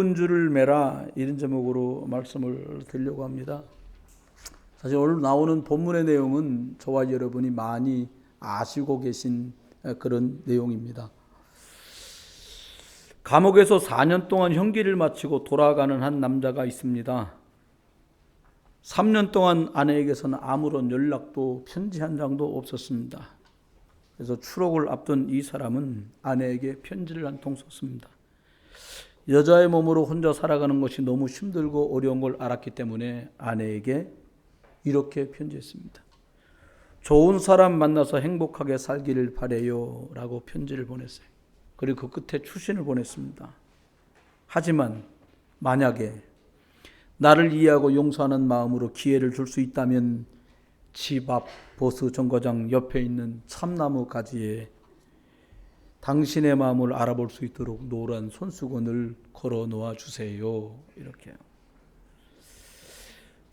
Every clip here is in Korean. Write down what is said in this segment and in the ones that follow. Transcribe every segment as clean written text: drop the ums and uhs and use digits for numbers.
군주를 매라 이런 제목으로 말씀을 드리려고 합니다. 사실 오늘 나오는 본문의 내용은 저와 여러분이 많이 아시고 계신 그런 내용입니다. 감옥에서 4년 동안 형기를 마치고 돌아가는 한 남자가 있습니다. 3년 동안 아내에게서는 아무런 연락도 편지 한 장도 없었습니다. 그래서 추록을 앞둔 이 사람은 아내에게 편지를 한 통 썼습니다. 여자의 몸으로 혼자 살아가는 것이 너무 힘들고 어려운 걸 알았기 때문에 아내에게 이렇게 편지했습니다. 좋은 사람 만나서 행복하게 살기를 바래요 라고 편지를 보냈어요. 그리고 그 끝에 추신을 보냈습니다. 하지만 만약에 나를 이해하고 용서하는 마음으로 기회를 줄 수 있다면 집 앞 보수 정거장 옆에 있는 참나무 가지에 당신의 마음을 알아볼 수 있도록 노란 손수건을 걸어 놓아 주세요. 이렇게.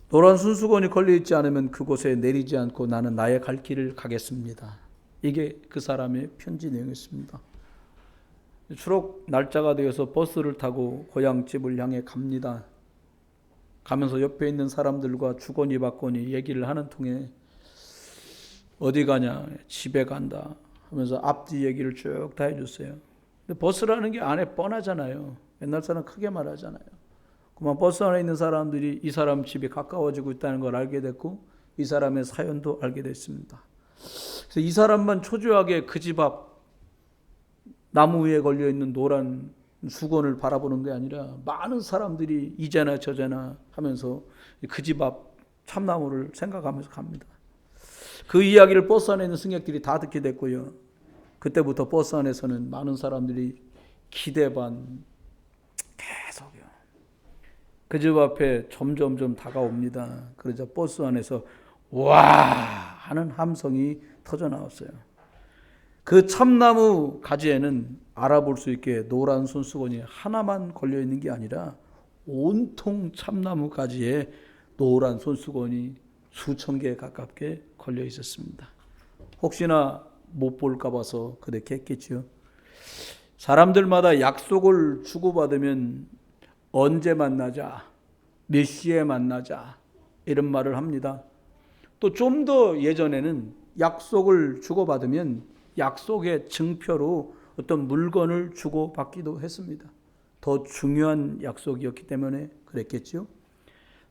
노란 손수건이 걸려 있지 않으면 그곳에 내리지 않고 나는 나의 갈 길을 가겠습니다. 이게 그 사람의 편지 내용이었습니다. 추록 날짜가 되어서 버스를 타고 고향집을 향해 갑니다. 가면서 옆에 있는 사람들과 주거니 받거니 얘기를 하는 통에 어디 가냐? 집에 간다 하면서 앞뒤 얘기를 쭉 다 해줬어요. 근데 버스라는 게 안에 뻔하잖아요. 옛날 사람 크게 말하잖아요. 그만 버스 안에 있는 사람들이 이 사람 집이 가까워지고 있다는 걸 알게 됐고 이 사람의 사연도 알게 됐습니다. 그래서 이 사람만 초조하게 그 집 앞 나무 위에 걸려있는 노란 수건을 바라보는 게 아니라 많은 사람들이 이제나 저제나 하면서 그 집 앞 참나무를 생각하면서 갑니다. 그 이야기를 버스 안에 있는 승객들이 다 듣게 됐고요. 그때부터 버스 안에서는 많은 사람들이 기대 반 계속요. 그 집 앞에 점점점 다가옵니다. 그러자 버스 안에서 와 하는 함성이 터져 나왔어요. 그 참나무 가지에는 알아볼 수 있게 노란 손수건이 하나만 걸려 있는 게 아니라 온통 참나무 가지에 노란 손수건이 수천 개 가깝게 걸려 있었습니다. 혹시나 못 볼까 봐서 그렇게 했겠지요. 사람들마다 약속을 주고받으면 언제 만나자, 몇 시에 만나자 이런 말을 합니다. 또 좀 더 예전에는 약속을 주고받으면 약속의 증표로 어떤 물건을 주고받기도 했습니다. 더 중요한 약속이었기 때문에 그랬겠죠.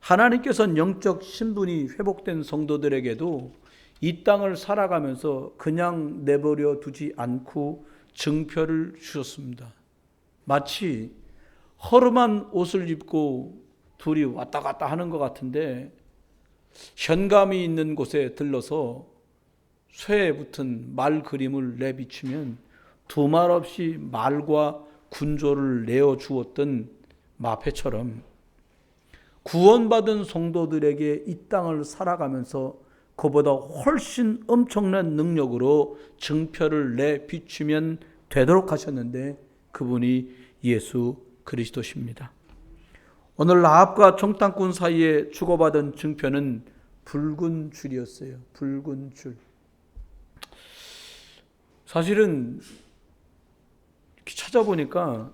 하나님께서는 영적 신분이 회복된 성도들에게도 이 땅을 살아가면서 그냥 내버려 두지 않고 증표를 주셨습니다. 마치 허름한 옷을 입고 둘이 왔다 갔다 하는 것 같은데 현감이 있는 곳에 들러서 쇠에 붙은 말 그림을 내비추면 두말 없이 말과 군조를 내어주었던 마패처럼 구원받은 성도들에게 이 땅을 살아가면서 그보다 훨씬 엄청난 능력으로 증표를 내비추면 되도록 하셨는데 그분이 예수 그리스도십니다. 오늘 라합과 청땅꾼 사이에 주고받은 증표는 붉은 줄이었어요. 붉은 줄. 사실은 찾아보니까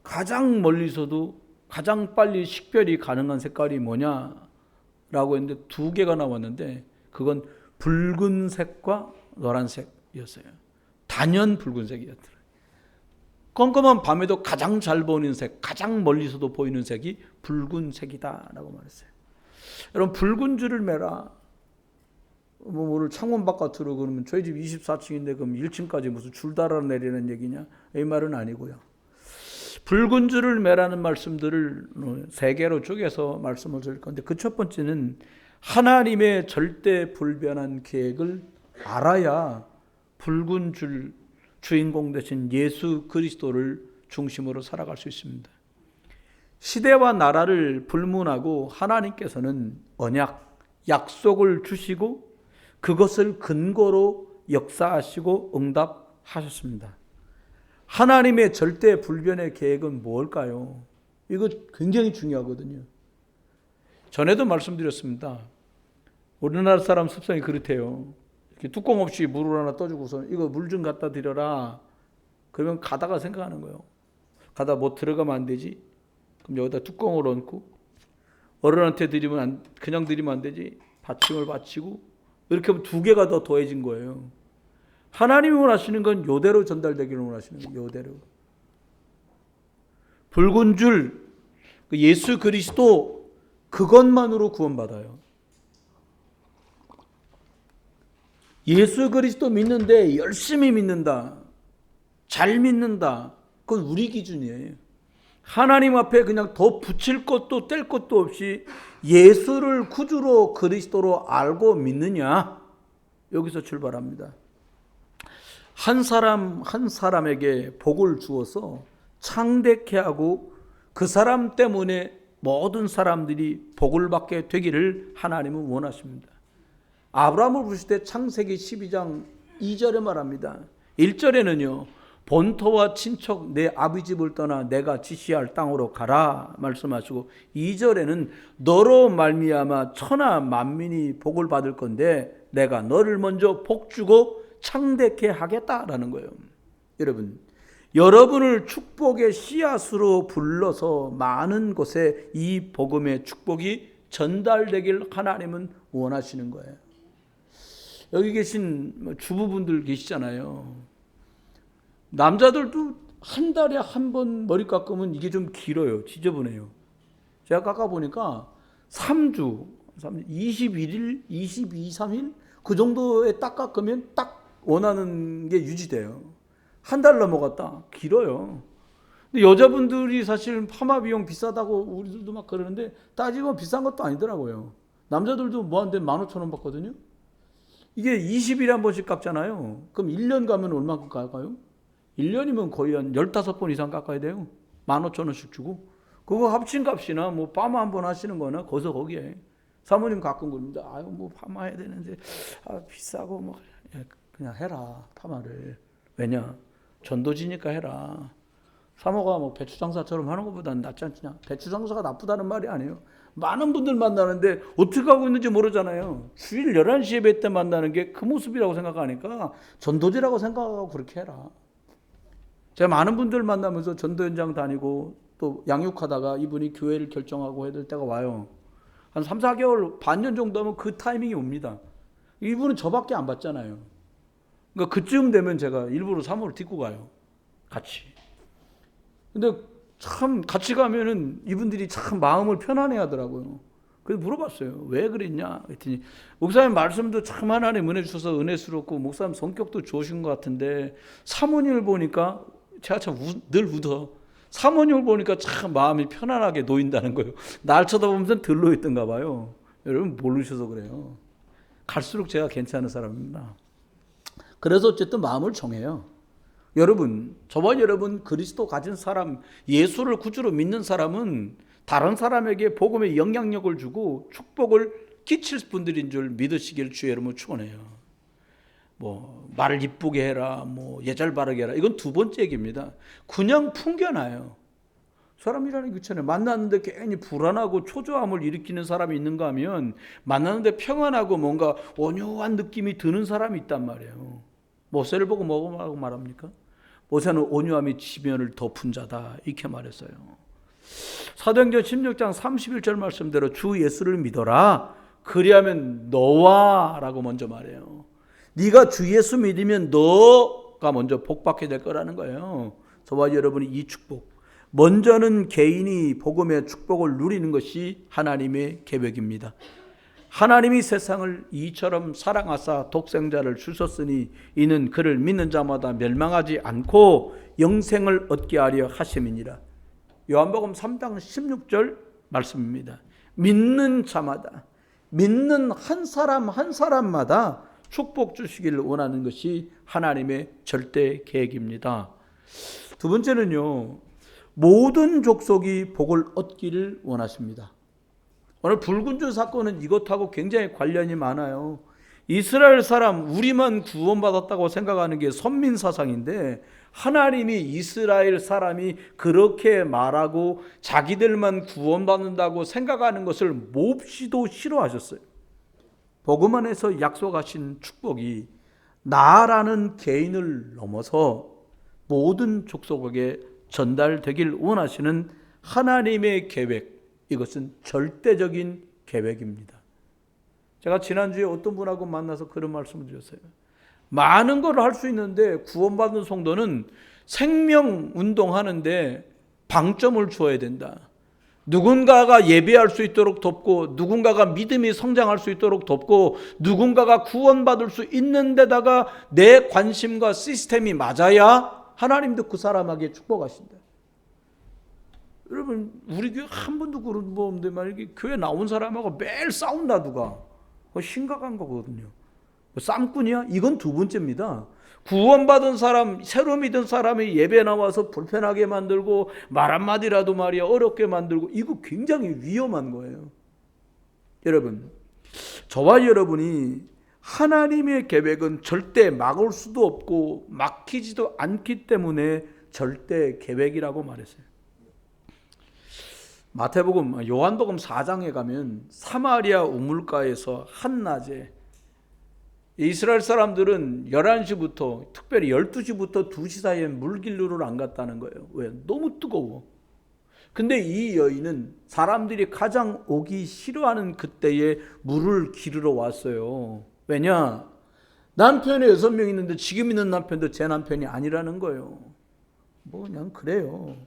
가장 멀리서도 가장 빨리 식별이 가능한 색깔이 뭐냐라고 했는데 두 개가 나왔는데 그건 붉은색과 노란색이었어요. 단연 붉은색이었더라고요. 껌껌한 밤에도 가장 잘 보이는 색, 가장 멀리서도 보이는 색이 붉은색이다라고 말했어요. 여러분 붉은 줄을 매라. 오늘 창문 바깥으로 그러면 저희 집 24층인데 그럼 1층까지 무슨 줄 달아 내리는 얘기냐? 이 말은 아니고요. 붉은 줄을 매라는 말씀들을 세 개로 쪼개서 말씀을 드릴 건데 그 첫 번째는 하나님의 절대 불변한 계획을 알아야 붉은 줄 주인공 되신 예수 그리스도를 중심으로 살아갈 수 있습니다. 시대와 나라를 불문하고 하나님께서는 언약, 약속을 주시고 그것을 근거로 역사하시고 응답하셨습니다. 하나님의 절대 불변의 계획은 뭘까요? 이거 굉장히 중요하거든요. 전에도 말씀드렸습니다. 우리나라 사람 습성이 그렇대요. 이렇게 뚜껑 없이 물을 하나 떠주고서 이거 물 좀 갖다 드려라. 그러면 가다가 생각하는 거예요. 가다 뭐 들어가면 안 되지? 그럼 여기다 뚜껑을 얹고 어른한테 그냥 드리면 안 되지. 받침을 바치고 이렇게 하면 2개가 더 더해진 거예요. 하나님이 원하시는 건 요대로 전달되기를 원하시는 거예요. 요대로. 붉은 줄 예수 그리스도 그것만으로 구원받아요. 예수 그리스도 믿는데 열심히 믿는다. 잘 믿는다. 그건 우리 기준이에요. 하나님 앞에 그냥 더 붙일 것도 뗄 것도 없이 예수를 구주로 그리스도로 알고 믿느냐? 여기서 출발합니다. 한 사람에게 복을 주어서 창대케 하고 그 사람 때문에 모든 사람들이 복을 받게 되기를 하나님은 원하십니다. 아브라함을 부르실 때 창세기 12장 2절에 말합니다. 1절에는요. 본토와 친척 내 아비 집을 떠나 내가 지시할 땅으로 가라 말씀하시고 2절에는 너로 말미암아 천하 만민이 복을 받을 건데 내가 너를 먼저 복주고 창대케 하겠다라는 거예요. 여러분을 축복의 씨앗으로 불러서 많은 곳에 이 복음의 축복이 전달되길 하나님은 원하시는 거예요. 여기 계신 주부분들 계시잖아요. 남자들도 한 달에 한 번 머리 깎으면 이게 좀 길어요. 지저분해요. 제가 깎아보니까 3주, 21일, 22, 3일 그 정도에 딱 깎으면 딱 원하는 게 유지돼요. 한 달 넘어갔다. 길어요. 근데 여자분들이 사실 파마 비용 비싸다고 우리들도 막 그러는데 따지면 비싼 것도 아니더라고요. 남자들도 뭐 한 대 15,000원 받거든요. 이게 20일에 한 번씩 깎잖아요. 그럼 1년 가면 얼마큼 깎아요? 1년이면 거의 한 15번 이상 깎아야 돼요. 15,000원씩 주고. 그거 합친 값이나 뭐 파마 한 번 하시는 거나 거기서 거기에. 사모님 가끔 그럽니다. 아유, 뭐 파마 해야 되는데, 비싸고 뭐. 그냥 해라, 파마를. 왜냐? 전도지니까 해라. 사모가 뭐 배추 장사처럼 하는 것보다는 낫지 않냐? 배추 장사가 나쁘다는 말이 아니에요. 많은 분들 만나는데 어떻게 하고 있는지 모르잖아요. 주일 11시 예배 때 만나는 게 그 모습이라고 생각하니까 전도지라고 생각하고 그렇게 해라. 제가 많은 분들 만나면서 전도 현장 다니고 또 양육하다가 이분이 교회를 결정하고 해야 될 때가 와요. 한 3, 4개월, 반년 정도 하면 그 타이밍이 옵니다. 이분은 저밖에 안 받잖아요. 그러니까 그쯤 되면 제가 일부러 사모를 딛고 가요. 같이. 근데 참 같이 가면은 이분들이 참 마음을 편안해 하더라고요. 그래서 물어봤어요. 왜 그랬냐? 그랬더니 목사님 말씀도 참 하나님 은혜 주셔서 은혜스럽고 목사님 성격도 좋으신 것 같은데 사모님을 보니까 제가 참 늘 웃어. 사모님을 보니까 참 마음이 편안하게 놓인다는 거예요. 날 쳐다보면서 들러 있던가 봐요. 여러분 모르셔서 그래요. 갈수록 제가 괜찮은 사람입니다. 그래서 어쨌든 마음을 정해요. 여러분, 저와 여러분 그리스도 가진 사람, 예수를 구주로 믿는 사람은 다른 사람에게 복음의 영향력을 주고 축복을 끼칠 분들인 줄 믿으시길 주의 여러분 축원해요. 뭐 말을 이쁘게 해라, 뭐 예절 바르게 해라. 이건 두 번째 얘기입니다. 그냥 풍겨나요. 사람이라는 게 그렇잖아요. 만났는데 괜히 불안하고 초조함을 일으키는 사람이 있는가 하면 만났는데 평안하고 뭔가 온유한 느낌이 드는 사람이 있단 말이에요. 모세를 보고 뭐라고 말합니까? 모세는 온유함이 지면을 덮은 자다 이렇게 말했어요. 사도행전 16장 31절 말씀대로 주 예수를 믿어라. 그리하면 너와 라고 먼저 말해요. 네가 주 예수 믿으면 너가 먼저 복받게 될 거라는 거예요. 저와 여러분이 이 축복. 먼저는 개인이 복음의 축복을 누리는 것이 하나님의 계획입니다. 하나님이 세상을 이처럼 사랑하사 독생자를 주셨으니 이는 그를 믿는 자마다 멸망하지 않고 영생을 얻게 하려 하심이니라. 요한복음 3장 16절 말씀입니다. 믿는 자마다, 믿는 한 사람 한 사람마다 축복 주시기를 원하는 것이 하나님의 절대 계획입니다. 두 번째는요, 모든 족속이 복을 얻기를 원하십니다. 오늘 붉은 줄 사건은 이것하고 굉장히 관련이 많아요. 이스라엘 사람, 우리만 구원받았다고 생각하는 게 선민사상인데 하나님이 이스라엘 사람이 그렇게 말하고 자기들만 구원받는다고 생각하는 것을 몹시도 싫어하셨어요. 복음 안에서 약속하신 축복이 나라는 개인을 넘어서 모든 족속에게 전달되길 원하시는 하나님의 계획, 이것은 절대적인 계획입니다. 제가 지난주에 어떤 분하고 만나서 그런 말씀을 드렸어요. 많은 걸 할 수 있는데 구원받은 성도는 생명 운동하는데 방점을 줘야 된다. 누군가가 예배할 수 있도록 돕고, 누군가가 믿음이 성장할 수 있도록 돕고, 누군가가 구원받을 수 있는 데다가 내 관심과 시스템이 맞아야 하나님도 그 사람에게 축복하신다. 여러분, 우리 교회 한 번도 그런 거 없는데 만약에 교회 나온 사람하고 매일 싸운다 누가, 그거 심각한 거거든요. 쌈꾼이야? 이건 두 번째입니다. 구원받은 사람, 새로 믿은 사람이 예배 나와서 불편하게 만들고 말 한마디라도 말이야 어렵게 만들고, 이거 굉장히 위험한 거예요. 여러분, 저와 여러분이 하나님의 계획은 절대 막을 수도 없고 막히지도 않기 때문에 절대 계획이라고 말했어요. 마태복음, 요한복음 4장에 가면 사마리아 우물가에서 한낮에 이스라엘 사람들은 11시부터 특별히 12시부터 2시 사이에 물길로를 안 갔다는 거예요. 왜? 너무 뜨거워. 근데 이 여인은 사람들이 가장 오기 싫어하는 그때에 물을 기르러 왔어요. 왜냐? 남편이 6명 있는데 지금 있는 남편도 제 남편이 아니라는 거예요. 뭐 그냥 그래요.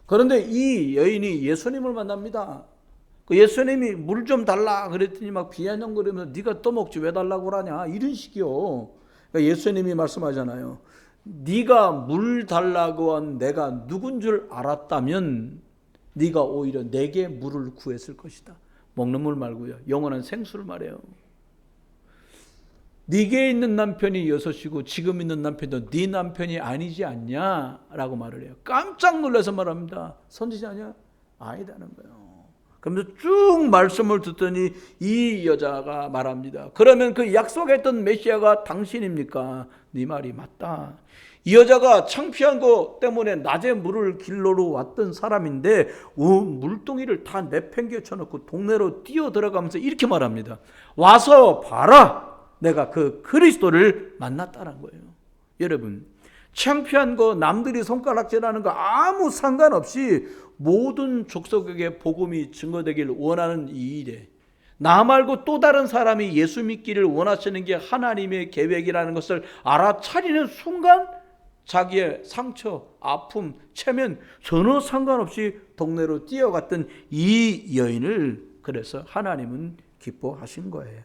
그런데 이 여인이 예수님을 만납니다. 그 예수님이 물 좀 달라 그랬더니 막 비아냥거리면서 네가 떠먹지 왜 달라고 그러냐 이런 식이요. 그러니까 예수님이 말씀하잖아요. 네가 물 달라고 한 내가 누군 줄 알았다면 네가 오히려 내게 물을 구했을 것이다. 먹는 물 말고요. 영원한 생수를 말해요. 네게 있는 남편이 6이고 지금 있는 남편도 네 남편이 아니지 않냐라고 말을 해요. 깜짝 놀라서 말합니다. 선지자 아니야? 아니다는 거예요. 그러면서 쭉 말씀을 듣더니 이 여자가 말합니다. 그러면 그 약속했던 메시아가 당신입니까? 네 말이 맞다. 이 여자가 창피한 거 때문에 낮에 물을 길러러 왔던 사람인데 물동이를 다 내팽개쳐 놓고 동네로 뛰어 들어가면서 이렇게 말합니다. 와서 봐라. 내가 그 그리스도를 만났다는 거예요. 여러분, 창피한 거, 남들이 손가락질하는 거 아무 상관없이 모든 족속에게 복음이 증거되길 원하는 이 일에 나 말고 또 다른 사람이 예수 믿기를 원하시는 게 하나님의 계획이라는 것을 알아차리는 순간 자기의 상처, 아픔, 체면 전혀 상관없이 동네로 뛰어갔던 이 여인을 그래서 하나님은 기뻐하신 거예요.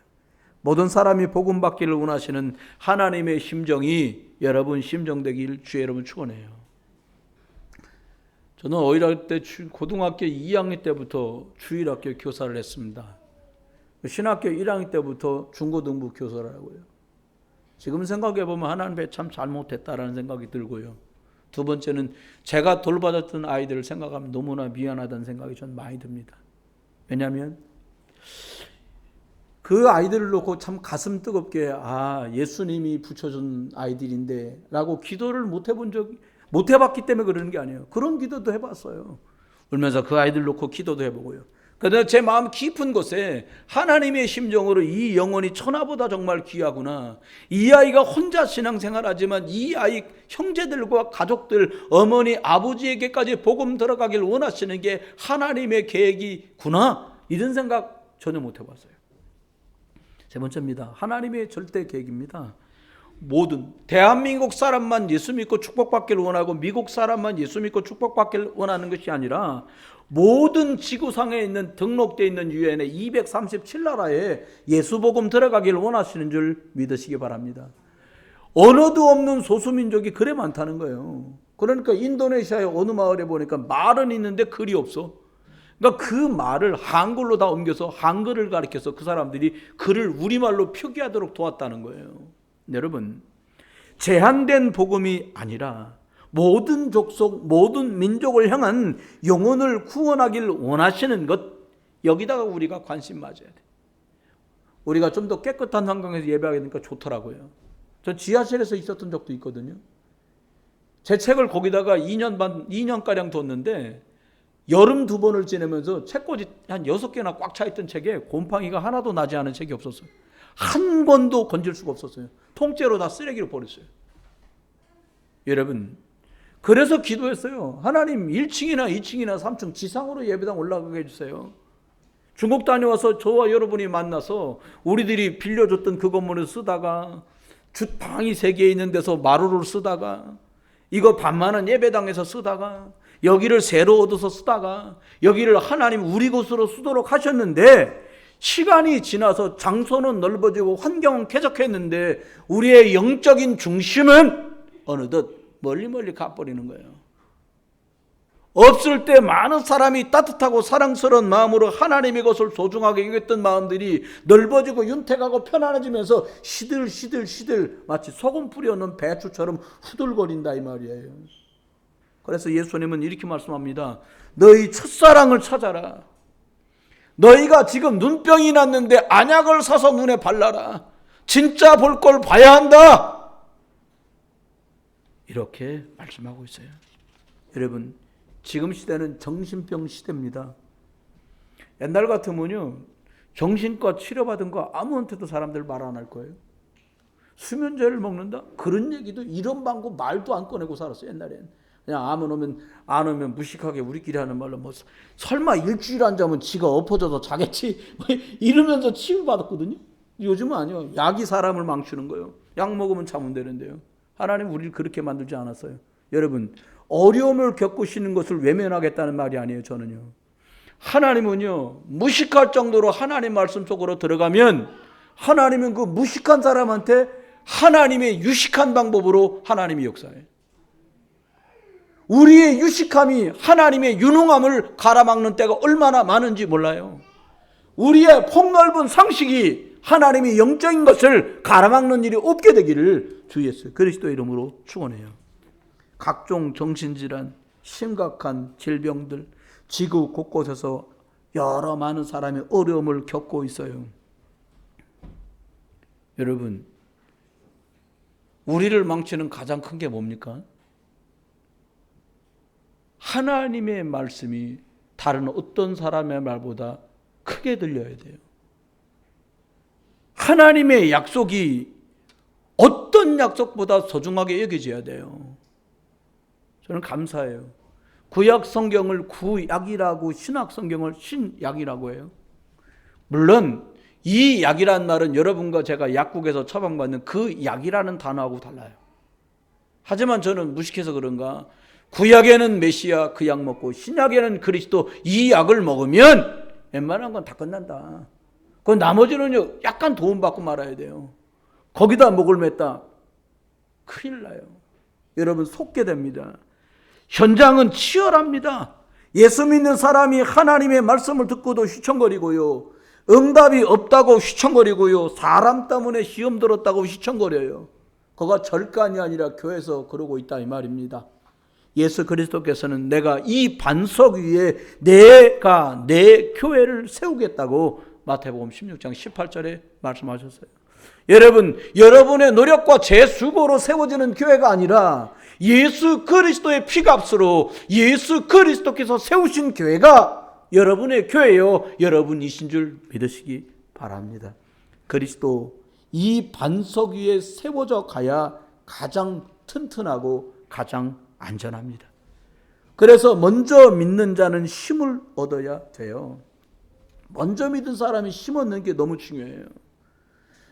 모든 사람이 복음 받기를 원하시는 하나님의 심정이 여러분 심정 되길 주의 여러분 축원해요. 저는 어릴 때 고등학교 2학년 때부터 주일학교 교사를 했습니다. 신학교 1학년 때부터 중고등부 교사를 하고요. 지금 생각해 보면 하나님 참 잘못했다라는 생각이 들고요. 두 번째는 제가 돌봐줬던 아이들을 생각하면 너무나 미안하다는 생각이 전 많이 듭니다. 왜냐하면 그 아이들을 놓고 참 가슴 뜨겁게 예수님이 붙여준 아이들인데 라고 기도를 못 해봤기 때문에 그러는 게 아니에요. 그런 기도도 해봤어요. 울면서 그 아이들 놓고 기도도 해보고요. 그런데 제 마음 깊은 곳에 하나님의 심정으로 이 영혼이 천하보다 정말 귀하구나. 이 아이가 혼자 신앙생활하지만 이 아이 형제들과 가족들, 어머니, 아버지에게까지 복음 들어가길 원하시는 게 하나님의 계획이구나. 이런 생각 전혀 못 해봤어요. 세 번째입니다. 하나님의 절대 계획입니다. 모든 대한민국 사람만 예수 믿고 축복받기를 원하고 미국 사람만 예수 믿고 축복받기를 원하는 것이 아니라 모든 지구상에 있는 등록되어 있는 유엔의 237나라에 예수복음 들어가기를 원하시는 줄 믿으시기 바랍니다. 언어도 없는 소수민족이 그래 많다는 거예요. 그러니까 인도네시아의 어느 마을에 보니까 말은 있는데 글이 없어. 그러니까 그 말을 한글로 다 옮겨서 한글을 가르쳐서 그 사람들이 글을 우리말로 표기하도록 도왔다는 거예요. 여러분, 제한된 복음이 아니라 모든 족속, 모든 민족을 향한 영혼을 구원하길 원하시는 것, 여기다가 우리가 관심 맞아야 돼. 우리가 좀 더 깨끗한 환경에서 예배하게 되니까 좋더라고요. 전 지하실에서 있었던 적도 있거든요. 제 책을 거기다가 2년가량 뒀는데 여름 2번을 지내면서 책꽂이 한 6개나 꽉 차있던 책에 곰팡이가 하나도 나지 않은 책이 없었어요. 한 권도 건질 수가 없었어요. 통째로 다 쓰레기로 버렸어요. 여러분, 그래서 기도했어요. 하나님 1층이나 2층이나 3층 지상으로 예배당 올라가게 해주세요. 중국 다녀와서 저와 여러분이 만나서 우리들이 빌려줬던 그 건물을 쓰다가 방이 3개 있는 데서 마루를 쓰다가 이거 반만원 예배당에서 쓰다가 여기를 새로 얻어서 쓰다가 여기를 하나님 우리 곳으로 쓰도록 하셨는데 시간이 지나서 장소는 넓어지고 환경은 쾌적했는데 우리의 영적인 중심은 어느덧 멀리 가버리는 거예요. 없을 때 많은 사람이 따뜻하고 사랑스러운 마음으로 하나님의 것을 소중하게 여겼던 마음들이 넓어지고 윤택하고 편안해지면서 시들 마치 소금 뿌려놓은 배추처럼 후들거린다 이 말이에요. 그래서 예수님은 이렇게 말씀합니다. 너희 첫사랑을 찾아라. 너희가 지금 눈병이 났는데 안약을 사서 눈에 발라라. 진짜 볼 걸 봐야 한다. 이렇게 말씀하고 있어요. 여러분, 지금 시대는 정신병 시대입니다. 옛날 같으면요, 정신과 치료받은 거 아무한테도 사람들 말 안 할 거예요. 수면제를 먹는다? 그런 얘기도 이런 방법 말도 안 꺼내고 살았어요, 옛날엔. 그냥 안 오면 무식하게 우리끼리 하는 말로 뭐 설마 일주일 안 자면 지가 엎어져서 자겠지? 이러면서 치유받았거든요. 요즘은 아니요. 약이 사람을 망치는 거예요. 약 먹으면 자면 되는데요. 하나님 우리를 그렇게 만들지 않았어요. 여러분, 어려움을 겪으시는 것을 외면하겠다는 말이 아니에요. 저는요. 하나님은요, 무식할 정도로 하나님 말씀 속으로 들어가면 하나님은 그 무식한 사람한테 하나님의 유식한 방법으로 하나님이 역사해요. 우리의 유식함이 하나님의 유능함을 가로막는 때가 얼마나 많은지 몰라요. 우리의 폭넓은 상식이 하나님의 영적인 것을 가로막는 일이 없게 되기를 주 예수 그리스도의 이름으로 축원해요. 각종 정신질환, 심각한 질병들, 지구 곳곳에서 여러 많은 사람이 어려움을 겪고 있어요. 여러분, 우리를 망치는 가장 큰 게 뭡니까? 하나님의 말씀이 다른 어떤 사람의 말보다 크게 들려야 돼요. 하나님의 약속이 어떤 약속보다 소중하게 여겨져야 돼요. 저는 감사해요. 구약 성경을 구약이라고 신약 성경을 신약이라고 해요. 물론 이 약이란 말은 여러분과 제가 약국에서 처방받는 그 약이라는 단어하고 달라요. 하지만 저는 무식해서 그런가 구약에는 메시아 그 약 먹고 신약에는 그리스도 이 약을 먹으면 웬만한 건 다 끝난다. 그 나머지는요 약간 도움받고 말아야 돼요. 거기다 목을 맸다 큰일 나요. 여러분 속게 됩니다. 현장은 치열합니다. 예수 믿는 사람이 하나님의 말씀을 듣고도 휘청거리고요. 응답이 없다고 휘청거리고요. 사람 때문에 시험 들었다고 휘청거려요. 그가 절간이 아니라 교회에서 그러고 있다 이 말입니다. 예수 그리스도께서는 내가 이 반석 위에 내가 내 교회를 세우겠다고 마태복음 16장 18절에 말씀하셨어요. 여러분, 여러분의 노력과 제 수고로 세워지는 교회가 아니라 예수 그리스도의 피값으로 예수 그리스도께서 세우신 교회가 여러분의 교회요 여러분이신 줄 믿으시기 바랍니다. 그리스도 이 반석 위에 세워져 가야 가장 튼튼하고 가장 안전합니다. 그래서 먼저 믿는 자는 힘을 얻어야 돼요. 먼저 믿은 사람이 힘 얻는 게 너무 중요해요.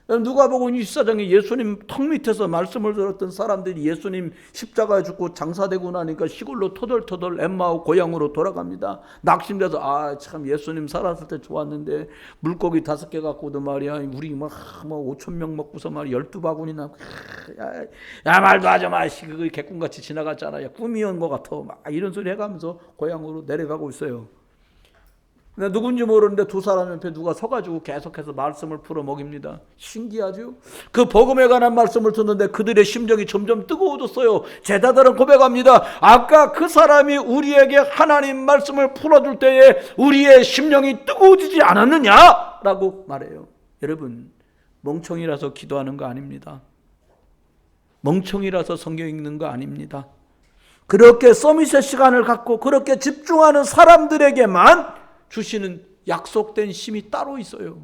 누가복음 24장에 예수님 턱 밑에서 말씀을 들었던 사람들이 예수님 십자가에 죽고 장사되고 나니까 시골로 터덜터덜 엠마오 고향으로 돌아갑니다. 낙심돼서 참 예수님 살았을 때 좋았는데 물고기 5개 갖고도 말이야 우리 막 5,000명 먹고서 말이야 12바구니나 야 말도 하지 마 그 개꿈같이 지나갔잖아. 야, 꿈이온 것 같아. 막 이런 소리 해가면서 고향으로 내려가고 있어요. 누군지 모르는데 두 사람 옆에 누가 서가지고 계속해서 말씀을 풀어 먹입니다. 신기하죠? 그 복음에 관한 말씀을 듣는데 그들의 심정이 점점 뜨거워졌어요. 제자들은 고백합니다. 아까 그 사람이 우리에게 하나님 말씀을 풀어줄 때에 우리의 심령이 뜨거워지지 않았느냐? 라고 말해요. 여러분, 멍청이라서 기도하는 거 아닙니다. 멍청이라서 성경 읽는 거 아닙니다. 그렇게 서밋의 시간을 갖고 그렇게 집중하는 사람들에게만 주시는 약속된 힘이 따로 있어요.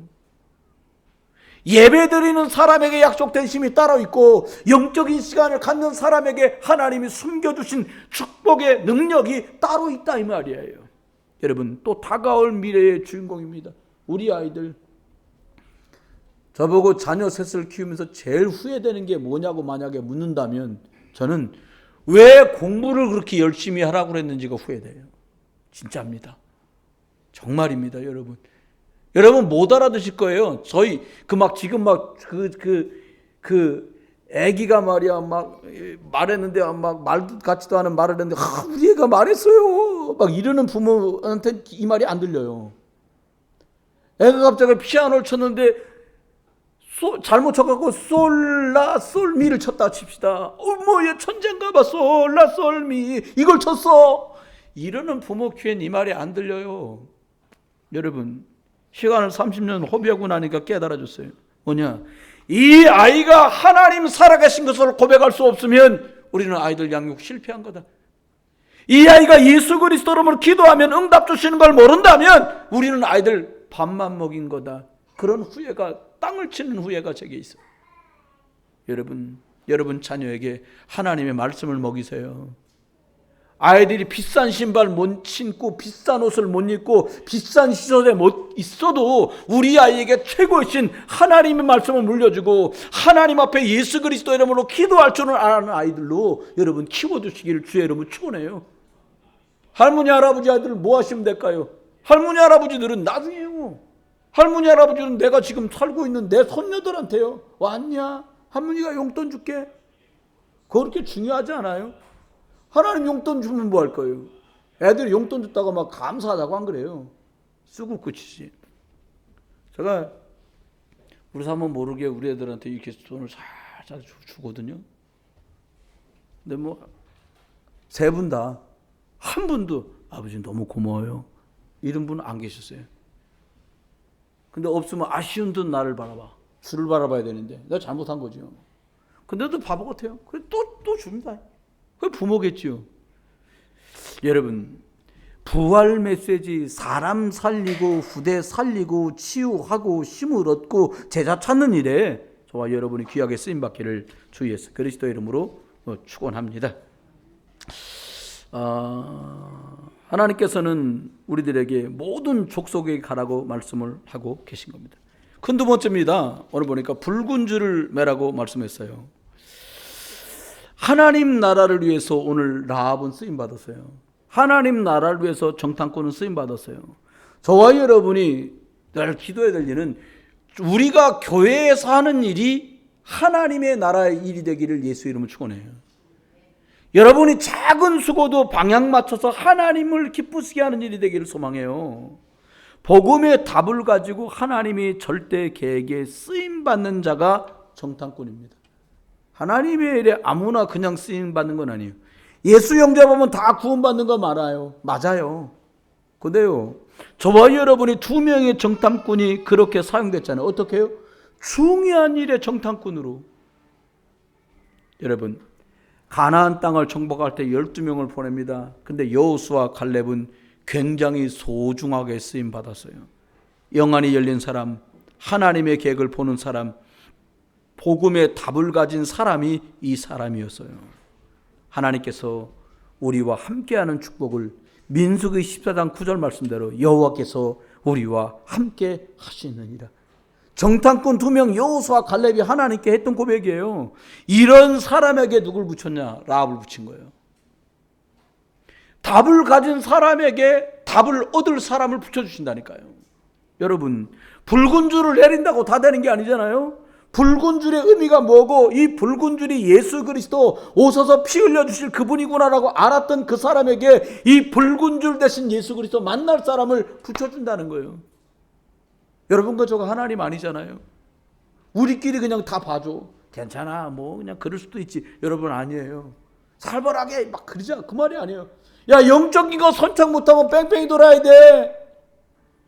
예배드리는 사람에게 약속된 힘이 따로 있고 영적인 시간을 갖는 사람에게 하나님이 숨겨주신 축복의 능력이 따로 있다 이 말이에요. 여러분, 또 다가올 미래의 주인공입니다. 우리 아이들. 저보고 자녀 셋을 키우면서 제일 후회되는 게 뭐냐고 만약에 묻는다면 저는 왜 공부를 그렇게 열심히 하라고 그랬는지가 후회돼요. 진짜입니다. 정말입니다, 여러분. 여러분 못 알아듣실 거예요. 저희 지금 애기가 말이야 막 말했는데 막 말도 같지도 않은 말을 했는데 우리 애가 말했어요. 막 이러는 부모한테 이 말이 안 들려요. 애가 갑자기 피아노를 쳤는데 잘못 쳐갖고 솔라 솔미를 쳤다 칩시다. 얘 천재인가봐. 솔라 솔미 이걸 쳤어. 이러는 부모 귀엔 이 말이 안 들려요. 여러분, 시간을 30년 허비하고 나니까 깨달아졌어요. 뭐냐? 이 아이가 하나님 살아계신 것을 고백할 수 없으면 우리는 아이들 양육 실패한 거다. 이 아이가 예수 그리스도로 기도하면 응답 주시는 걸 모른다면 우리는 아이들 밥만 먹인 거다. 그런 후회가, 땅을 치는 후회가 제게 있어요. 여러분 자녀에게 하나님의 말씀을 먹이세요. 아이들이 비싼 신발 못 신고 비싼 옷을 못 입고 비싼 시설에 못 있어도 우리 아이에게 최고이신 하나님의 말씀을 물려주고 하나님 앞에 예수 그리스도 이름으로 기도할 줄을 아는 아이들로 여러분 키워주시기를 주의 이름으로 축원해요. 할머니 할아버지 아이들 뭐 하시면 될까요? 할머니 할아버지들은 나중에요. 할머니 할아버지는 내가 지금 살고 있는 내 손녀들한테요. 왔냐? 할머니가 용돈 줄게. 그렇게 중요하지 않아요? 하나님 용돈 주면 뭐 할 거예요? 애들이 용돈 줬다고 막 감사하다고 안 그래요. 쓰고 끝이지. 제가 우리 사모 모르게 우리 애들한테 이렇게 돈을 살짝 주거든요. 근데 세 분 다 한 분도 아버지 너무 고마워요 이런 분은 안 계셨어요. 근데 없으면 아쉬운 듯 나를 바라봐. 주를 바라봐야 되는데 내가 잘못한 거죠. 근데도 바보 같아요. 그래 또 줍니다. 그게 부모겠지요. 여러분, 부활 메시지 사람 살리고 후대 살리고 치유하고 힘을 얻고 제자 찾는 일에 저와 여러분이 귀하게 쓰임받기를 주 예수 그리스도 이름으로 축원합니다. 하나님께서는 우리들에게 모든 족속에 가라고 말씀을 하고 계신 겁니다. 큰 두 번째입니다. 오늘 보니까 붉은 줄을 매라고 말씀했어요. 하나님 나라를 위해서 오늘 라합은 쓰임받았어요. 하나님 나라를 위해서 정탐꾼은 쓰임받았어요. 저와 여러분이 늘 기도해야 될 일은 우리가 교회에서 하는 일이 하나님의 나라의 일이 되기를 예수 이름으로 축원해요. 여러분이 작은 수고도 방향 맞춰서 하나님을 기쁘시게 하는 일이 되기를 소망해요. 복음의 답을 가지고 하나님이 절대 계획에 쓰임받는 자가 정탐꾼입니다. 하나님의 일에 아무나 그냥 쓰임받는 건 아니에요. 예수 영접 보면 다 구원받는 거 많아요. 맞아요. 근데요, 저와 여러분이 2명의 정탐꾼이 그렇게 사용됐잖아요. 어떻게 해요? 중요한 일의 정탐꾼으로. 여러분, 가나안 땅을 정복할 때 12명을 보냅니다. 근데 여호수아 갈렙은 굉장히 소중하게 쓰임 받았어요. 영안이 열린 사람, 하나님의 계획을 보는 사람, 복음의 답을 가진 사람이 이 사람이었어요. 하나님께서 우리와 함께하는 축복을 민수기 14장 9절 말씀대로 여호와께서 우리와 함께 하시느니라. 정탐꾼 2명 여호수아 갈렙이 하나님께 했던 고백이에요. 이런 사람에게 누굴 붙였냐? 라합을 붙인 거예요. 답을 가진 사람에게 답을 얻을 사람을 붙여주신다니까요. 여러분, 붉은 줄을 내린다고 다 되는 게 아니잖아요. 붉은 줄의 의미가 뭐고 이 붉은 줄이 예수 그리스도 오셔서 피 흘려주실 그분이구나라고 알았던 그 사람에게 이 붉은 줄 대신 예수 그리스도 만날 사람을 붙여준다는 거예요. 여러분과 저가 하나님 아니잖아요. 우리끼리 그냥 다 봐줘. 괜찮아. 그냥 그럴 수도 있지. 여러분 아니에요. 살벌하게 막 그러자. 그 말이 아니에요. 야, 영적인 거 선택 못하면 뺑뺑이 돌아야 돼.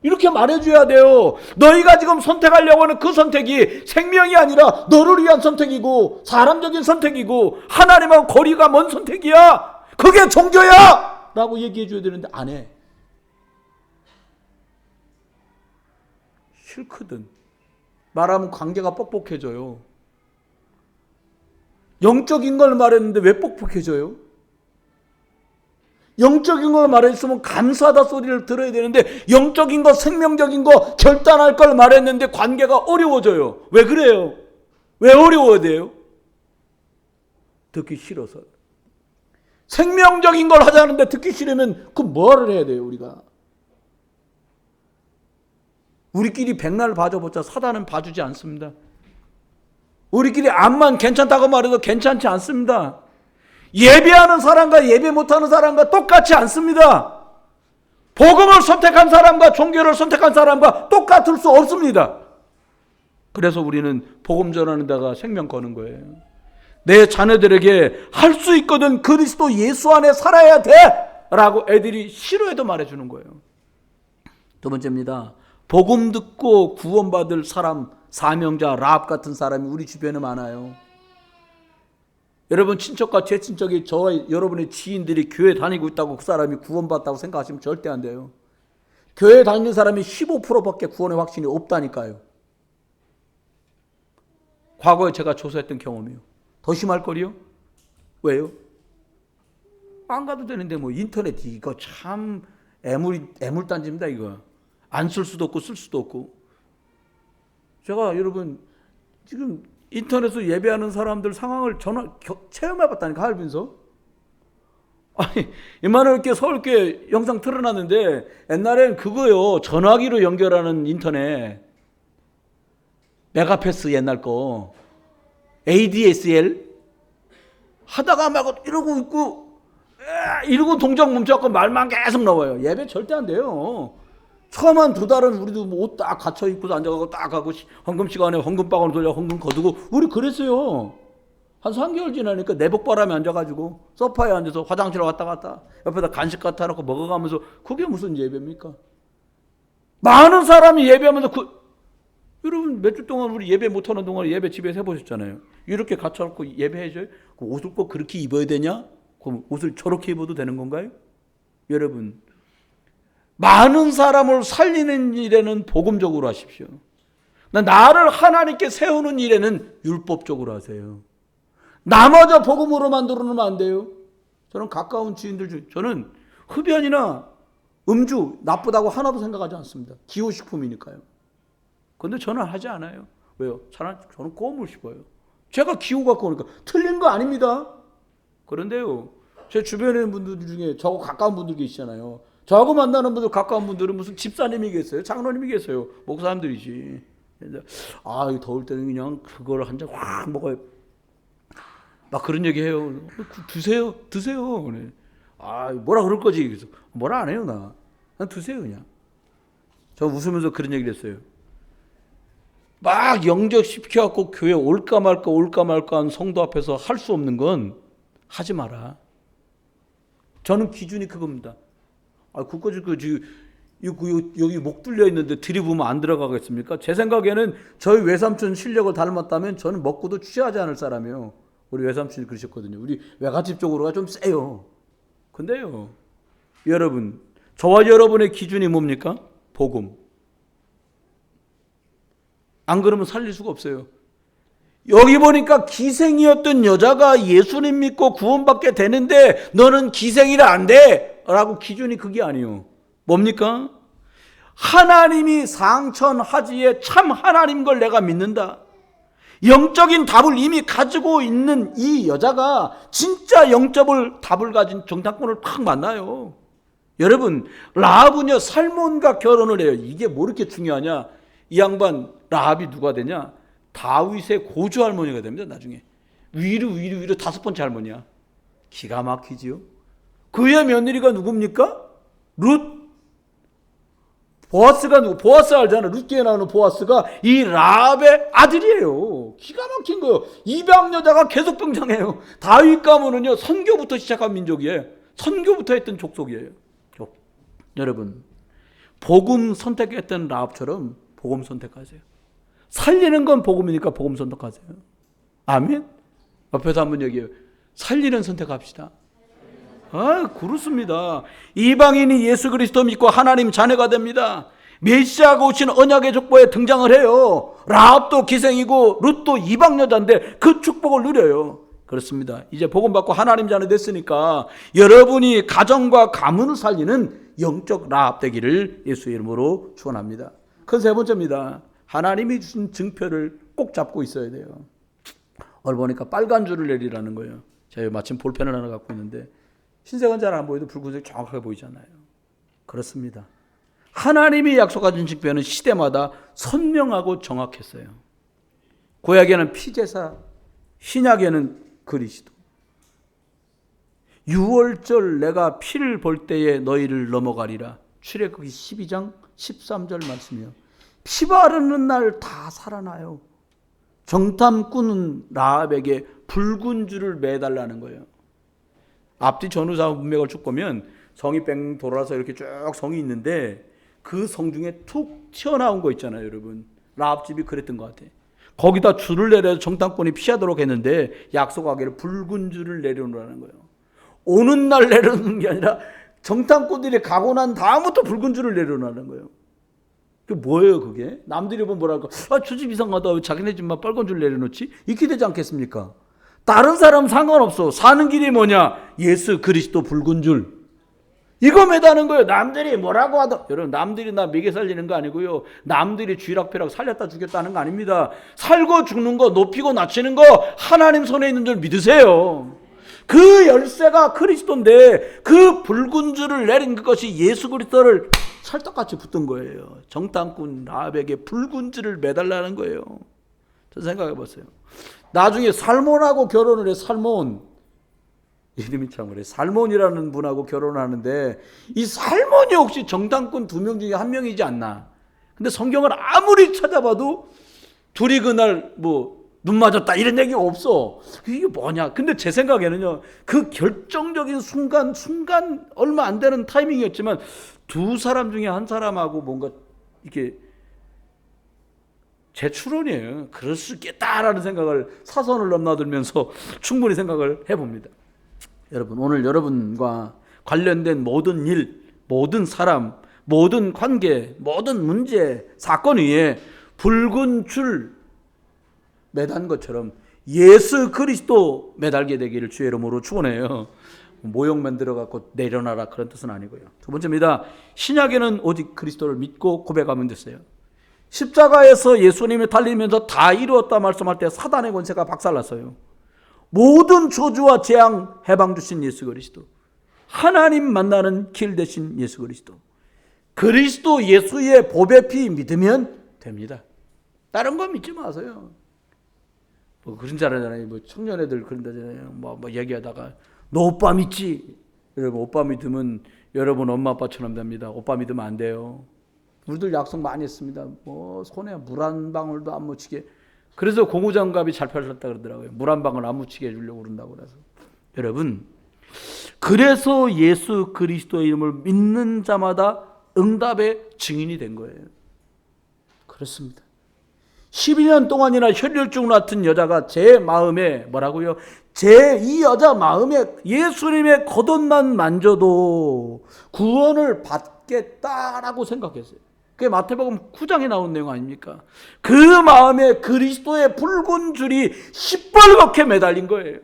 이렇게 말해줘야 돼요. 너희가 지금 선택하려고 하는 그 선택이 생명이 아니라 너를 위한 선택이고 사람적인 선택이고 하나님하고 거리가 먼 선택이야. 그게 종교야! 라고 얘기해줘야 되는데 안 해. 싫거든. 말하면 관계가 뻑뻑해져요. 영적인 걸 말했는데 왜 뻑뻑해져요? 영적인 걸 말했으면 감사하다 소리를 들어야 되는데 영적인 거, 생명적인 거, 결단할 걸 말했는데 관계가 어려워져요. 왜 그래요? 왜 어려워야 돼요? 듣기 싫어서. 생명적인 걸 하자는데 듣기 싫으면 그 뭐를 해야 돼요, 우리가? 우리끼리 백날 봐줘봤자 사단은 봐주지 않습니다. 우리끼리 암만 괜찮다고 말해도 괜찮지 않습니다. 예배하는 사람과 예배 못하는 사람과 똑같지 않습니다. 복음을 선택한 사람과 종교를 선택한 사람과 똑같을 수 없습니다. 그래서 우리는 복음 전하는 데가 생명 거는 거예요. 내 자녀들에게 할 수 있거든 그리스도 예수 안에 살아야 돼 라고 애들이 싫어해도 말해주는 거예요. 두 번째입니다. 복음 듣고 구원받을 사람, 사명자, 라합 같은 사람이 우리 주변에 많아요. 여러분 친척과 제 친척이 저와 여러분의 지인들이 교회 다니고 있다고 그 사람이 구원받았다고 생각하시면 절대 안 돼요. 교회 다니는 사람이 15%밖에 구원의 확신이 없다니까요. 과거에 제가 조사했던 경험이요. 더 심할 거리요? 왜요? 안 가도 되는데 뭐 인터넷 이거 참 애물단지입니다 이거. 안 쓸 수도 없고 쓸 수도 없고. 제가 여러분 지금 인터넷으로 예배하는 사람들 상황을 체험해봤다니까 하얼빈서. 아니 이만한 이렇게 서울교회 영상 틀어놨는데 옛날엔 그거요 전화기로 연결하는 인터넷 메가패스 옛날 거 ADSL 하다가 막 이러고 있고 이러고 동작 멈춰갖고 말만 계속 나와요. 예배 절대 안 돼요. 처음 한 2달은 우리도 뭐 옷 딱 갖춰 입고 앉아가고 딱 하고 헌금 시간에 헌금방울 돌려 헌금 거두고 우리 그랬어요. 한 3개월 지나니까 내복바람에 앉아가지고 소파에 앉아서 화장실 왔다 갔다 옆에다 간식 갖다 놓고 먹어가면서 그게 무슨 예배입니까? 많은 사람이 예배하면서 여러분 몇 주 동안 우리 예배 못하는 동안 예배 집에서 해보셨잖아요. 이렇게 갖춰놓고 예배해줘요? 그 옷을 꼭 그렇게 입어야 되냐? 그럼 옷을 저렇게 입어도 되는 건가요? 여러분 많은 사람을 살리는 일에는 복음적으로 하십시오. 나를 하나님께 세우는 일에는 율법적으로 하세요. 나마저 복음으로 만들어 놓으면 안 돼요. 저는 가까운 지인들 중 저는 흡연이나 음주 나쁘다고 하나도 생각하지 않습니다. 기호식품이니까요. 그런데 저는 하지 않아요. 왜요? 저는 껌을 씹어요. 제가 기호 갖고 오니까 틀린 거 아닙니다. 그런데요, 제 주변에 있는 분들 중에 저하고 가까운 분들 계시잖아요. 저하고 만나는 분들 가까운 분들은 무슨 집사님이 계세요, 장로님이 계세요, 목사님들이지. 이 더울 때는 그냥 그걸 한 잔 확 먹어요. 막 그런 얘기해요. 드세요. 뭐라 그럴 거지. 그래서 뭐라 안 해요 나. 그냥 드세요 그냥. 저 웃으면서 그런 얘기를 했어요. 막 영접 시켜갖고 교회 올까 말까 한 성도 앞에서 할 수 없는 건 하지 마라. 저는 기준이 그겁니다. 여기 목 뚫려 있는데 들이부으면 안 들어가겠습니까? 제 생각에는 저희 외삼촌 실력을 닮았다면 저는 먹고도 취하지 않을 사람이에요. 우리 외삼촌이 그러셨거든요. 우리 외갓집 쪽으로가 좀 세요. 근데요, 여러분, 저와 여러분의 기준이 뭡니까? 복음. 안 그러면 살릴 수가 없어요. 여기 보니까 기생이었던 여자가 예수님 믿고 구원받게 되는데 너는 기생이라 안 돼 라고 기준이 그게 아니에요. 뭡니까? 하나님이 상천하지에 참 하나님 걸 내가 믿는다. 영적인 답을 이미 가지고 있는 이 여자가 진짜 영적을 답을 가진 정탐꾼을 팍 만나요. 여러분, 라합은요 살몬과 결혼을 해요. 이게 뭐 이렇게 중요하냐? 이 양반 라합이 누가 되냐? 다윗의 고조 할머니가 됩니다. 나중에 위로 5번째 할머니야. 기가 막히지요. 그의 며느리가 누굽니까? 룻. 보아스가 누구? 보아스 알잖아. 룻기에 나오는 보아스가 이 라합의 아들이에요. 기가 막힌 거예요. 입양 여자가 계속 등장해요. 다윗 가문은요 선교부터 시작한 민족이에요. 선교부터 했던 족속이에요. 여러분, 복음 선택했던 라합처럼 복음 선택하세요. 살리는 건 복음이니까 복음 선택하세요. 아멘. 옆에서 한번 얘기해요. 살리는 선택합시다. 그렇습니다. 이방인이 예수 그리스도 믿고 하나님 자녀가 됩니다. 메시아가 오신 언약의 족보에 등장을 해요. 라합도 기생이고 룻도 이방 여자인데 그 축복을 누려요. 그렇습니다. 이제 복음 받고 하나님 자녀 됐으니까 여러분이 가정과 가문을 살리는 영적 라합 되기를 예수 이름으로 축원합니다. 그 세 번째입니다. 하나님이 주신 증표를 꼭 잡고 있어야 돼요. 오늘 보니까 빨간 줄을 내리라는 거예요. 제가 마침 볼펜을 하나 갖고 있는데 흰색은 잘 안 보여도 붉은색 정확하게 보이잖아요. 그렇습니다. 하나님이 약속하신 증표는 시대마다 선명하고 정확했어요. 구약에는 피제사, 신약에는 그리스도. 유월절 내가 피를 볼 때에 너희를 넘어가리라. 출애굽기 12장 13절 말씀이요. 피 바르는 날 다 살아나요. 정탐꾼은 라합에게 붉은 줄을 매달라는 거예요. 앞뒤 전후사 문맥을 쭉 보면 성이 뺑 돌아서 이렇게 쭉 성이 있는데 그 성 중에 툭 튀어나온 거 있잖아요, 여러분. 라합 집이 그랬던 것 같아요. 거기다 줄을 내려서 정탐꾼이 피하도록 했는데 약속하기를 붉은 줄을 내려놓으라는 거예요. 오는 날 내려놓는 게 아니라 정탐꾼들이 가고 난 다음부터 붉은 줄을 내려놓으라는 거예요. 그게 뭐예요, 그게? 남들이 보면 뭐랄까? 아, 저 집 이상하다. 왜 자기네 집만 빨간 줄 내려놓지? 이렇게 되지 않겠습니까? 다른 사람 상관없어. 사는 길이 뭐냐? 예수 그리스도 붉은 줄. 이거 매다는 거예요. 남들이 뭐라고 하든. 여러분, 남들이 나 먹여 살리는 거 아니고요. 남들이 쥐락펴락 살렸다 죽였다는 거 아닙니다. 살고 죽는 거, 높이고 낮추는 거 하나님 손에 있는 줄 믿으세요. 그 열쇠가 그리스도인데 그 붉은 줄을 내린 그것이 예수 그리스도를 찰떡같이 붙은 거예요. 정탐꾼 라합에게 붉은 줄을 매달라는 거예요. 저 생각해 보세요. 나중에 살몬하고 결혼을 해. 살몬. 이름이 참 그래. 살몬이라는 분하고 결혼을 하는데 이 살몬이 혹시 정탐꾼 2명 중에 1명이지 않나. 근데 성경을 아무리 찾아봐도 둘이 그날 뭐 눈 맞았다 이런 얘기가 없어. 이게 뭐냐. 근데 제 생각에는요. 그 결정적인 순간 얼마 안 되는 타이밍이었지만 두 사람 중에 한 사람하고 뭔가 이렇게 제 추론이에요. 그럴 수 있겠다라는 생각을 사선을 넘나들면서 충분히 생각을 해봅니다. 여러분, 오늘 여러분과 관련된 모든 일, 모든 사람, 모든 관계, 모든 문제, 사건 위에 붉은 줄 매단 것처럼 예수 그리스도 매달게 되기를 주의 이름으로 축원해요. 모형 만들어 갖고 내려놔라 그런 뜻은 아니고요. 두 번째입니다. 신약에는 오직 그리스도를 믿고 고백하면 됐어요. 십자가에서 예수님이 달리면서 다 이루었다 말씀할 때 사단의 권세가 박살났어요. 모든 저주와 재앙 해방 주신 예수 그리스도, 하나님 만나는 길 되신 예수 그리스도, 그리스도 예수의 보배 피 믿으면 됩니다. 다른 거 믿지 마세요. 뭐 그런 줄 알잖아요. 뭐 청년애들 그런다잖아요. 뭐 얘기하다가 너 오빠 믿지? 여러분, 오빠 믿으면 여러분 엄마 아빠처럼 됩니다. 오빠 믿으면 안 돼요. 우리들 약속 많이 했습니다. 뭐 손에 물 한 방울도 안 묻히게. 그래서 고무장갑이 잘 펴졌다 그러더라고요. 물 한 방울 안 묻히게 해주려고 그런다고 그래서. 여러분, 그래서 예수 그리스도의 이름을 믿는 자마다 응답의 증인이 된 거예요. 그렇습니다. 12년 동안이나 혈혈증 같은 여자가 제 마음에 뭐라고요? 이 여자 마음에 예수님의 겉옷만 만져도 구원을 받겠다라고 생각했어요. 그게 마태복음 9장에 나온 내용 아닙니까? 그 마음에 그리스도의 붉은 줄이 시뻘겋게 매달린 거예요.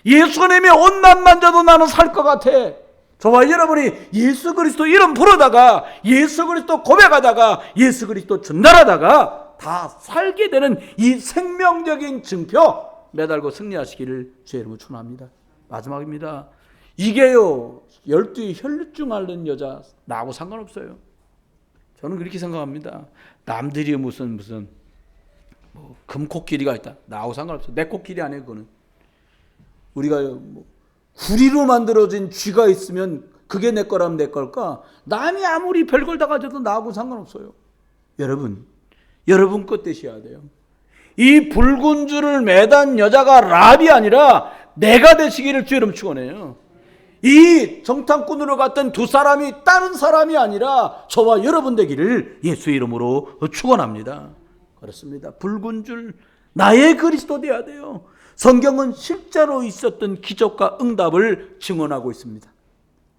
예수님의 옷만 만져도 나는 살 것 같아. 저와 여러분이 예수 그리스도 이름 부르다가 예수 그리스도 고백하다가 예수 그리스도 전달하다가 다 살게 되는 이 생명적인 증표 매달고 승리하시기를 주의 이름으로 축원합니다. 마지막입니다. 이게요, 12의 혈류증 앓는 여자 나하고 상관없어요. 저는 그렇게 생각합니다. 남들이 무슨 뭐 금코끼리가 있다, 나하고 상관없어요. 내 코끼리 아니에요. 그거는 우리가 뭐 구리로 만들어진 쥐가 있으면 그게 내 거라면 내 걸까? 남이 아무리 별걸 다 가져도 나하고 상관없어요. 여러분 것 되셔야 돼요. 이 붉은 줄을 매단 여자가 라합이 아니라 내가 되시기를 주의 이름 축원해요. 이 정탐꾼으로 갔던 두 사람이 다른 사람이 아니라 저와 여러분 되기를 예수의 이름으로 축원합니다. 그렇습니다. 붉은 줄 나의 그리스도 되어야 돼요. 성경은 실제로 있었던 기적과 응답을 증언하고 있습니다.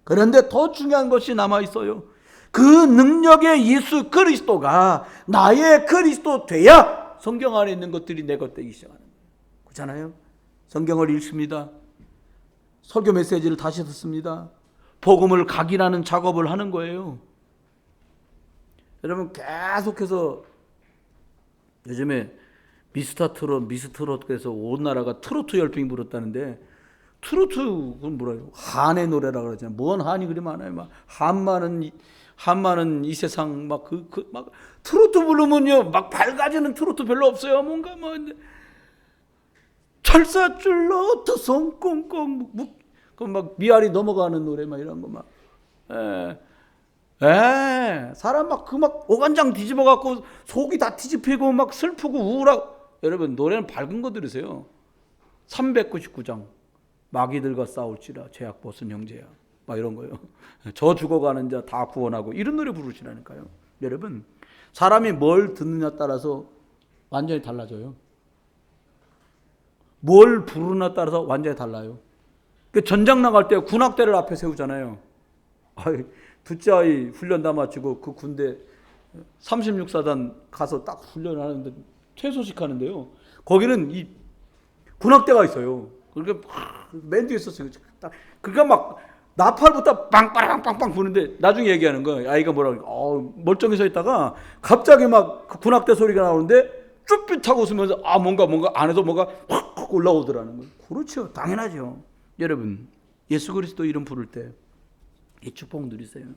그런데 더 중요한 것이 남아 있어요. 그 능력의 예수 그리스도가 나의 그리스도 돼야 성경 안에 있는 것들이 내 것 되기 시작하는 거예요. 그렇잖아요. 성경을 읽습니다. 설교 메시지를 다시 듣습니다. 복음을 각인하는 작업을 하는 거예요. 여러분 계속해서 요즘에 미스터트롯에서 온 나라가 트로트 열풍이 불었다는데, 트로트 그건 뭐라요? 한의 노래라 그러잖아요. 뭔 한이 그리 많아요. 막 한마는 이 세상 막 막 트로트 부르면요 막 밝아지는 트로트 별로 없어요. 뭔가 뭐 철사줄로 터송 꽁꽁 막 미아리 넘어가는 노래 막 이런 거 막. 사람 막 오간장 뒤집어 갖고 속이 다 뒤집히고 막 슬프고 우울하고. 여러분 노래는 밝은 거 들으세요. 399장 마귀들과 싸울지라 죄악 벗은 형제야 막 이런 거요. 저 죽어가는 자 다 구원하고 이런 노래 부르시라니까요. 여러분 사람이 뭘 듣느냐 따라서 완전히 달라져요. 뭘 부르느냐 따라서 완전히 달라요. 전장 나갈 때 군악대를 앞에 세우잖아요. 둘째 아이 훈련 다 마치고 그 군대 36사단 가서 딱 훈련하는데 퇴소식 하는데요. 거기는 이 군악대가 있어요. 그러니까 맨 뒤에 있었어요. 그러니까 막 나팔부터 빵빵빵빵 부는데 나중에 얘기하는 거예요. 아이가 뭐라고 멀쩡히 서 있다가 갑자기 막 그 군악대 소리가 나오는데 쭈삣하고 웃으면서 뭔가 안에서 뭐가 확 올라오더라는 거예요. 그렇죠. 당연하죠. 여러분 예수 그리스도 이름 부를 때 이 축복 누리세요.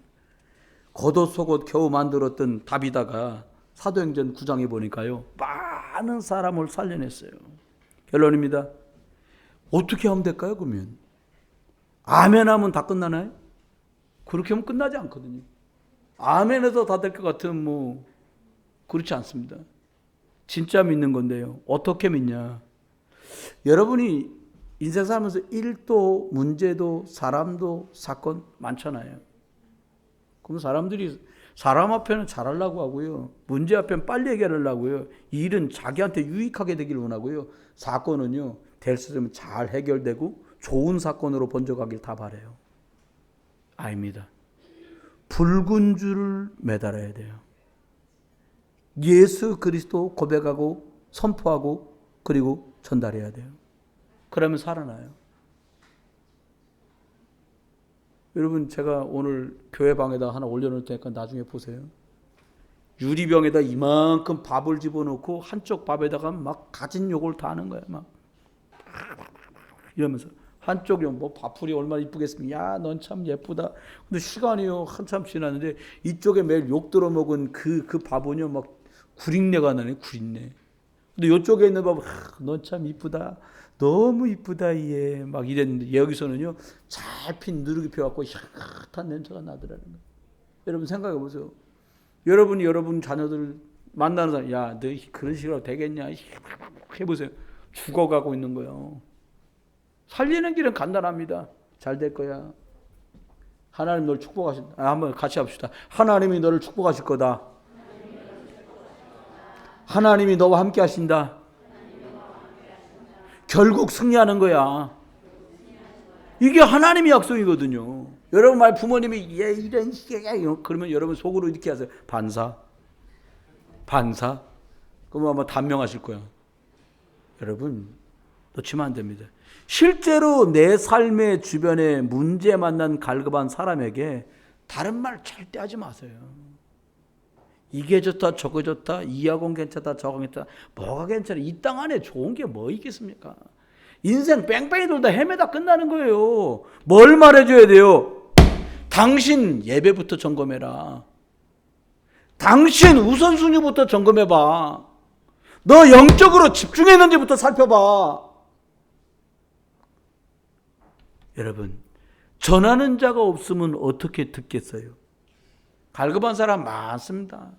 겉옷속옷 겨우 만들었던 다비다가 사도행전 9장에 보니까요 많은 사람을 살려냈어요. 결론입니다. 어떻게 하면 될까요? 그러면 아멘 하면 다 끝나나요? 그렇게 하면 끝나지 않거든요. 아멘해서 다 될 것 같으면 그렇지 않습니다. 진짜 믿는 건데요. 어떻게 믿냐? 여러분이 인생 살면서 일도 문제도 사람도 사건 많잖아요. 그럼 사람들이 사람 앞에는 잘하려고 하고요. 문제 앞에는 빨리 해결하려고요. 일은 자기한테 유익하게 되길 원하고요. 사건은요. 될 수 있으면 잘 해결되고 좋은 사건으로 번져가길 다 바라요. 아닙니다. 붉은 줄을 매달아야 돼요. 예수 그리스도 고백하고 선포하고 그리고 전달해야 돼요. 그러면 살아나요. 여러분 제가 오늘 교회 방에다 하나 올려놓을 테니까 나중에 보세요. 유리병에다 이만큼 밥을 집어넣고 한쪽 밥에다가 막 가진 욕을 다 하는 거예요. 막 이러면서 한쪽이 뭐 밥풀이 얼마나 이쁘겠습니까? 야, 넌 참 예쁘다. 근데 시간이요 한참 지났는데 이쪽에 매일 욕 들어먹은 그 밥은요 막 구린내가 나네. 구린내. 근데 이쪽에 있는 밥은 넌 참 이쁘다. 너무 이쁘다 얘 막 이랬는데 여기서는요 잘 핀 누룩이 펴갖고 향긋한 냄새가 나더라는 거예요. 여러분 생각해 보세요. 여러분이 여러분 자녀들 만나는 사람, 야, 너 그런 식으로 되겠냐? 해보세요. 죽어가고 있는 거예요. 살리는 길은 간단합니다. 잘 될 거야. 하나님 너를 축복하신다. 한번 같이 합시다. 하나님이 너를 축복하실 거다. 하나님이 너와 함께 하신다. 결국 승리하는 거야. 이게 하나님의 약속이거든요. 여러분 말 부모님이 얘 이런 그러면 여러분 속으로 이렇게 하세요. 반사. 그러면 아마 단명하실 거야. 여러분 놓치면 안 됩니다. 실제로 내 삶의 주변에 문제 만난 갈급한 사람에게 다른 말 절대 하지 마세요. 이게 좋다 저거 좋다 이 학원 괜찮다 저거 괜찮다 뭐가 괜찮아. 이 땅 안에 좋은 게 뭐 있겠습니까? 인생 뺑뺑이 돌다 헤매다 끝나는 거예요. 뭘 말해줘야 돼요? 당신 예배부터 점검해라. 당신 우선순위부터 점검해봐. 너 영적으로 집중했는지부터 살펴봐. 여러분 전하는 자가 없으면 어떻게 듣겠어요? 갈급한 사람 많습니다.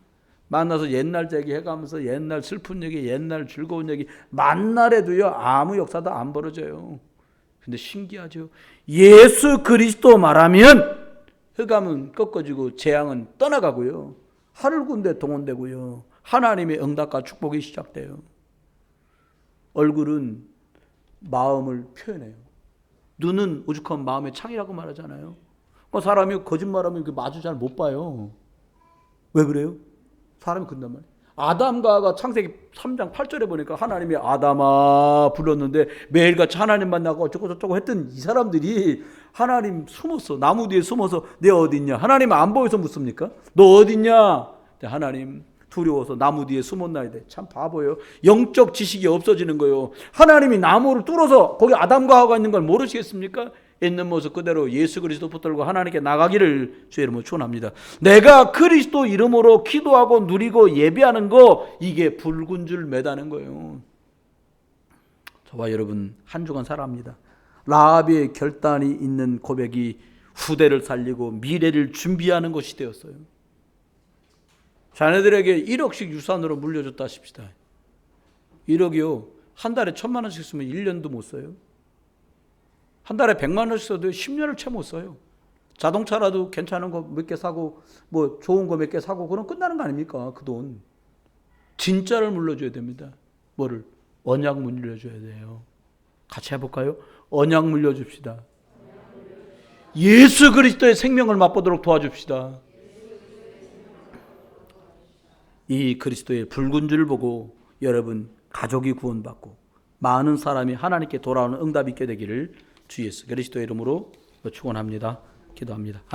만나서 옛날 얘기해가면서 옛날 슬픈 얘기 옛날 즐거운 얘기 만날에도요 아무 역사도 안 벌어져요. 근데 신기하죠. 예수 그리스도 말하면 흑암은 꺾어지고 재앙은 떠나가고요. 하늘 군대 동원되고요. 하나님의 응답과 축복이 시작돼요. 얼굴은 마음을 표현해요. 눈은 오죽하면 마음의 창이라고 말하잖아요. 사람이 거짓말하면 마주 잘 못 봐요. 왜 그래요? 사람이 그런단 말이에요. 아담과 하가 창세기 3장 8절에 보니까 하나님이 아담아 불렀는데 매일같이 하나님 만나고 어쩌고 저쩌고 했던 이 사람들이 하나님 숨었어. 나무 뒤에 숨어서 내 어딨냐? 하나님 안 보여서 묻습니까? 너 어딨냐? 하나님 두려워서 나무 뒤에 숨었나이다. 참 바보예요. 영적 지식이 없어지는 거예요. 하나님이 나무를 뚫어서 거기 아담과 하가 있는 걸 모르시겠습니까? 있는 모습 그대로 예수 그리스도 붙들고 하나님께 나가기를 주의 이름으로 축원합니다. 내가 그리스도 이름으로 기도하고 누리고 예배하는 거, 이게 붉은 줄 매다는 거예요. 저와 여러분 한 주간 살아갑니다. 라합의 결단이 있는 고백이 후대를 살리고 미래를 준비하는 것이 되었어요. 자녀들에게 1억씩 유산으로 물려줬다 하십시다. 1억이요. 한 달에 1,000만 원씩 쓰면 1년도 못 써요. 한 달에 100만 원씩 써도 10년을 채 못 써요. 자동차라도 괜찮은 거 몇 개 사고 뭐 좋은 거 몇 개 사고 그럼 끝나는 거 아닙니까? 그 돈. 진짜를 물려줘야 됩니다. 뭐를? 언약 물려줘야 돼요. 같이 해볼까요? 언약 물려줍시다. 예수 그리스도의 생명을 맛보도록 도와줍시다. 이 그리스도의 붉은 줄을 보고 여러분 가족이 구원받고 많은 사람이 하나님께 돌아오는 응답이 있게 되기를 주 예수 그리스도의 이름으로 축원합니다. 기도합니다.